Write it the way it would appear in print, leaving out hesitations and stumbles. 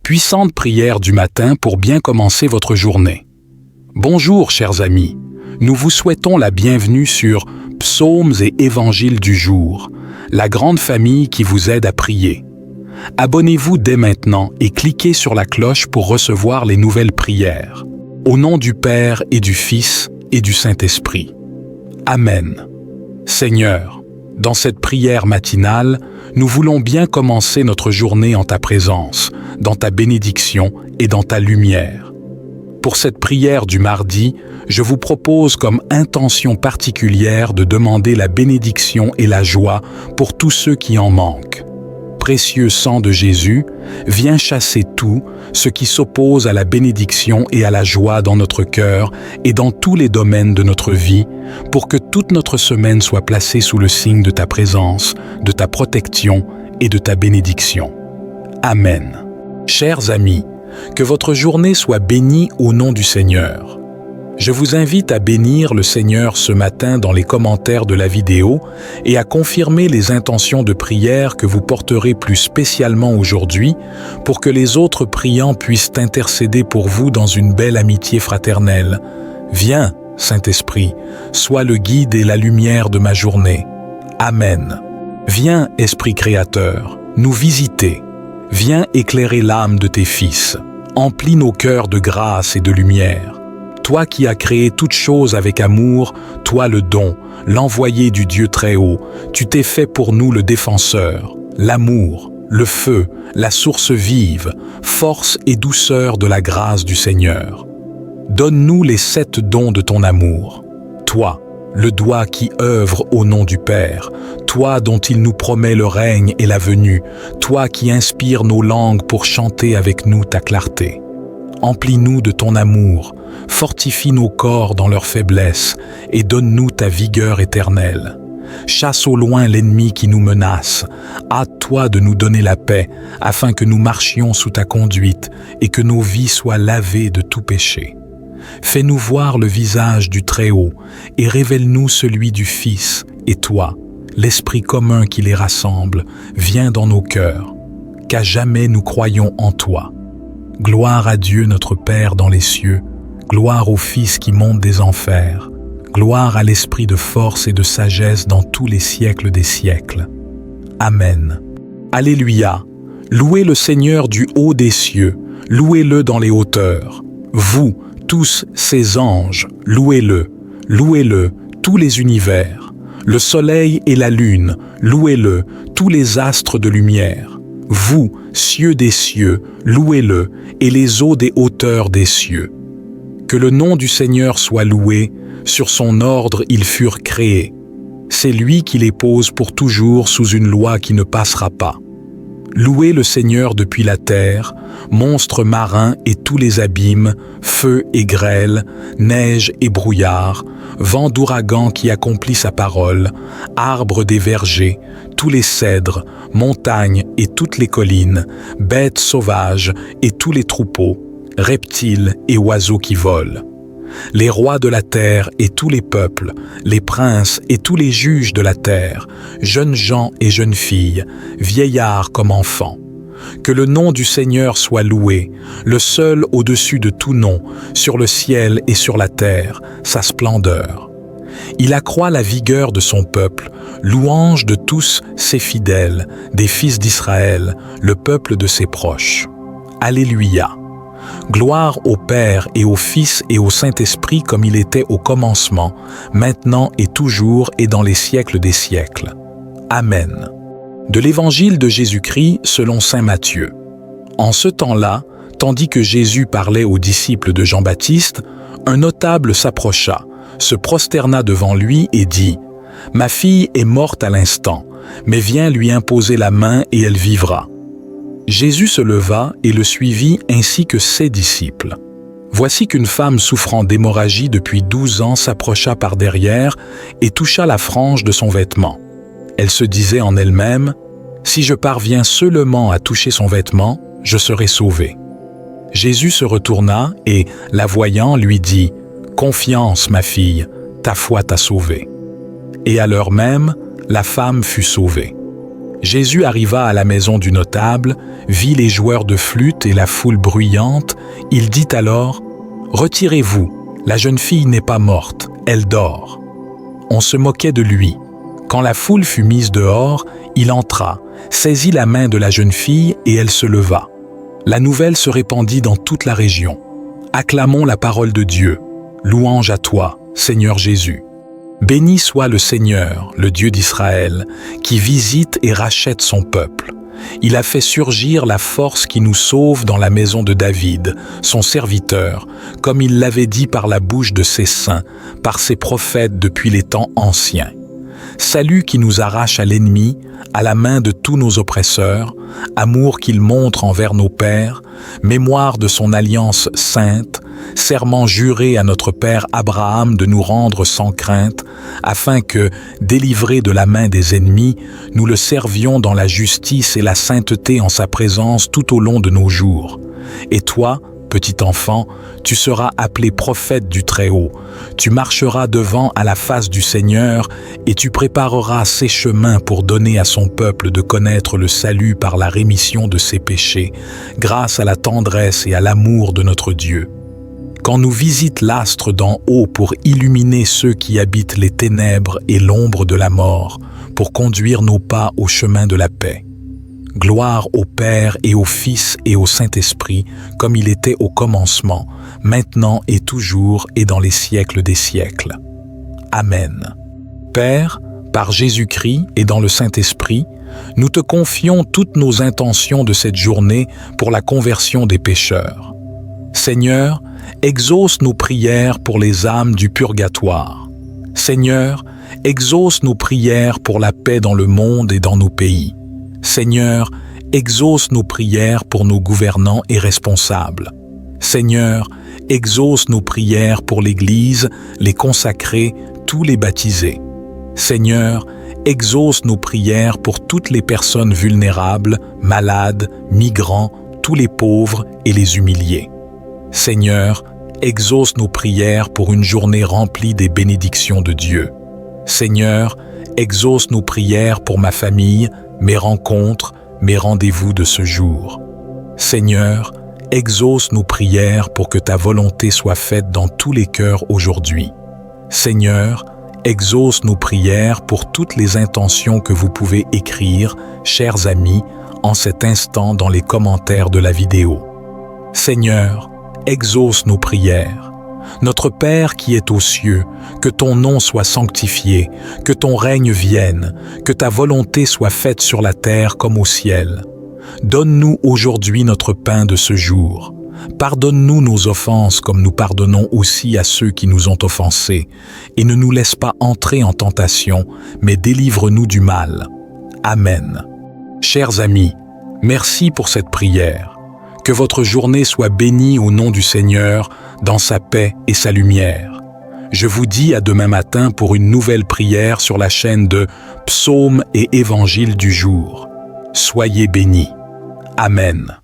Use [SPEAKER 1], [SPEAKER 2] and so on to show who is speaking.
[SPEAKER 1] puissante prière du matin pour bien commencer votre journée. Bonjour chers amis, nous vous souhaitons la bienvenue sur Psaumes et Évangiles du jour, la grande famille qui vous aide à prier. Abonnez-vous dès maintenant et cliquez sur la cloche pour recevoir les nouvelles prières. Au nom du Père et du Fils et du Saint-Esprit. Amen. Seigneur, dans cette prière matinale, nous voulons bien commencer notre journée en ta présence, dans ta bénédiction et dans ta lumière. Pour cette prière du mardi, je vous propose comme intention particulière de demander la bénédiction et la joie pour tous ceux qui en manquent. Précieux sang de Jésus, viens chasser tout ce qui s'oppose à la bénédiction et à la joie dans notre cœur et dans tous les domaines de notre vie, pour que toute notre semaine soit placée sous le signe de ta présence, de ta protection et de ta bénédiction. Amen. Chers amis, que votre journée soit bénie au nom du Seigneur. Je vous invite à bénir le Seigneur ce matin dans les commentaires de la vidéo et à confirmer les intentions de prière que vous porterez plus spécialement aujourd'hui pour que les autres priants puissent intercéder pour vous dans une belle amitié fraternelle. Viens, Saint-Esprit, sois le guide et la lumière de ma journée. Amen. Viens, Esprit créateur, nous visiter. Viens éclairer l'âme de tes fils. Emplis nos cœurs de grâce et de lumière. Toi qui as créé toutes choses avec amour, toi le don, l'envoyé du Dieu très haut, tu t'es fait pour nous le défenseur, l'amour, le feu, la source vive, force et douceur de la grâce du Seigneur. Donne-nous les 7 dons de ton amour. Toi, le doigt qui œuvre au nom du Père, toi dont il nous promet le règne et la venue, toi qui inspires nos langues pour chanter avec nous ta clarté. Emplis-nous de ton amour, fortifie nos corps dans leur faiblesse et donne-nous ta vigueur éternelle. Chasse au loin l'ennemi qui nous menace. Hâte-toi de nous donner la paix, afin que nous marchions sous ta conduite et que nos vies soient lavées de tout péché. Fais-nous voir le visage du Très-Haut et révèle-nous celui du Fils, et toi, l'Esprit commun qui les rassemble, viens dans nos cœurs, qu'à jamais nous croyons en toi. Gloire à Dieu notre Père dans les cieux, gloire au Fils qui monte des enfers, gloire à l'Esprit de force et de sagesse dans tous les siècles des siècles. Amen. Alléluia. Louez le Seigneur du haut des cieux, louez-le dans les hauteurs. Vous, tous ces anges, louez-le, tous les univers. Le soleil et la lune, louez-le, tous les astres de lumière. Vous, cieux des cieux, louez-le, et les eaux des hauteurs des cieux. Que le nom du Seigneur soit loué, sur son ordre ils furent créés. C'est lui qui les pose pour toujours sous une loi qui ne passera pas. Louez le Seigneur depuis la terre, monstres marins et tous les abîmes, feu et grêle, neige et brouillard, vent d'ouragan qui accomplit sa parole, arbres des vergers, tous les cèdres, montagnes et toutes les collines, bêtes sauvages et tous les troupeaux, reptiles et oiseaux qui volent. Les rois de la terre et tous les peuples, les princes et tous les juges de la terre, jeunes gens et jeunes filles, vieillards comme enfants. Que le nom du Seigneur soit loué, le seul au-dessus de tout nom, sur le ciel et sur la terre, sa splendeur. Il accroît la vigueur de son peuple, louange de tous ses fidèles, des fils d'Israël, le peuple de ses proches. Alléluia. Gloire au Père et au Fils et au Saint-Esprit comme il était au commencement, maintenant et toujours et dans les siècles des siècles. Amen. De l'Évangile de Jésus-Christ selon saint Matthieu. En ce temps-là, tandis que Jésus parlait aux disciples de Jean-Baptiste, un notable s'approcha, se prosterna devant lui et dit « Ma fille est morte à l'instant, mais viens lui imposer la main et elle vivra. » Jésus se leva et le suivit ainsi que ses disciples. Voici qu'une femme souffrant d'hémorragie depuis 12 ans s'approcha par derrière et toucha la frange de son vêtement. Elle se disait en elle-même « Si je parviens seulement à toucher son vêtement, je serai sauvée. » Jésus se retourna et, la voyant, lui dit « Confiance, ma fille, ta foi t'a sauvée. » Et à l'heure même, la femme fut sauvée. Jésus arriva à la maison du notable, vit les joueurs de flûte et la foule bruyante. Il dit alors « Retirez-vous, la jeune fille n'est pas morte, elle dort. » On se moquait de lui. Quand la foule fut mise dehors, il entra, saisit la main de la jeune fille et elle se leva. La nouvelle se répandit dans toute la région. Acclamons la parole de Dieu. Louange à toi, Seigneur Jésus. Béni soit le Seigneur, le Dieu d'Israël, qui visite et rachète son peuple. Il a fait surgir la force qui nous sauve dans la maison de David, son serviteur, comme il l'avait dit par la bouche de ses saints, par ses prophètes depuis les temps anciens. Salut qui nous arrache à l'ennemi, à la main de tous nos oppresseurs, amour qu'il montre envers nos pères, mémoire de son alliance sainte, serment juré à notre père Abraham de nous rendre sans crainte, afin que, délivrés de la main des ennemis, nous le servions dans la justice et la sainteté en sa présence tout au long de nos jours. Et toi, petit enfant, tu seras appelé prophète du Très-Haut. Tu marcheras devant à la face du Seigneur et tu prépareras ses chemins pour donner à son peuple de connaître le salut par la rémission de ses péchés, grâce à la tendresse et à l'amour de notre Dieu. Quand nous visite l'astre d'en haut pour illuminer ceux qui habitent les ténèbres et l'ombre de la mort, pour conduire nos pas au chemin de la paix. Gloire au Père et au Fils et au Saint-Esprit, comme il était au commencement, maintenant et toujours et dans les siècles des siècles. Amen. Père, par Jésus-Christ et dans le Saint-Esprit, nous te confions toutes nos intentions de cette journée pour la conversion des pécheurs. Seigneur, exauce nos prières pour les âmes du purgatoire. Seigneur, exauce nos prières pour la paix dans le monde et dans nos pays. Seigneur, exauce nos prières pour nos gouvernants et responsables. Seigneur, exauce nos prières pour l'Église, les consacrés, tous les baptisés. Seigneur, exauce nos prières pour toutes les personnes vulnérables, malades, migrants, tous les pauvres et les humiliés. Seigneur, exauce nos prières pour une journée remplie des bénédictions de Dieu. Seigneur, exauce nos prières pour ma famille, mes rencontres, mes rendez-vous de ce jour. Seigneur, exauce nos prières pour que ta volonté soit faite dans tous les cœurs aujourd'hui. Seigneur, exauce nos prières pour toutes les intentions que vous pouvez écrire, chers amis, en cet instant dans les commentaires de la vidéo. Seigneur, exauce nos prières. Notre Père qui es aux cieux, que ton nom soit sanctifié, que ton règne vienne, que ta volonté soit faite sur la terre comme au ciel. Donne-nous aujourd'hui notre pain de ce jour. Pardonne-nous nos offenses comme nous pardonnons aussi à ceux qui nous ont offensés, et ne nous laisse pas entrer en tentation, mais délivre-nous du mal. Amen. Chers amis, merci pour cette prière. Que votre journée soit bénie au nom du Seigneur, dans sa paix et sa lumière. Je vous dis à demain matin pour une nouvelle prière sur la chaîne de Psaumes et Évangiles du jour. Soyez bénis. Amen.